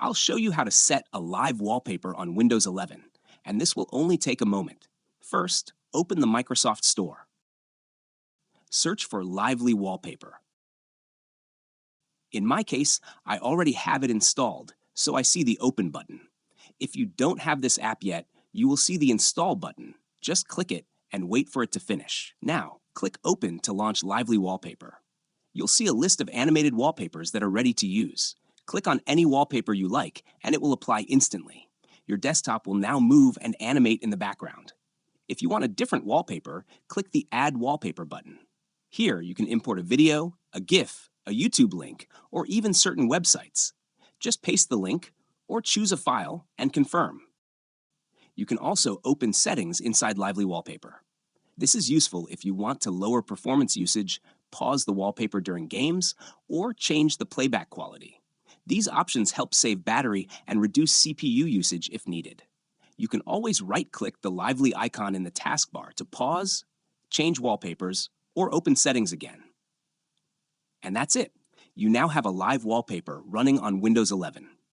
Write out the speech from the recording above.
I'll show you how to set a live wallpaper on Windows 11, and this will only take a moment. First, open the Microsoft Store. Search for Lively Wallpaper. In my case, I already have it installed, so I see the Open button. If you don't have this app yet, you will see the Install button. Just click it and wait for it to finish. Now, click Open to launch Lively Wallpaper. You'll see a list of animated wallpapers that are ready to use. Click on any wallpaper you like, and it will apply instantly. Your desktop will now move and animate in the background. If you want a different wallpaper, click the Add Wallpaper button. Here, you can import a video, a GIF, a YouTube link, or even certain websites. Just paste the link, or choose a file and confirm. You can also open settings inside Lively Wallpaper. This is useful if you want to lower performance usage, pause the wallpaper during games, or change the playback quality. These options help save battery and reduce CPU usage if needed. You can always right-click the Lively icon in the taskbar to pause, change wallpapers, or open settings again. And that's it. You now have a live wallpaper running on Windows 11.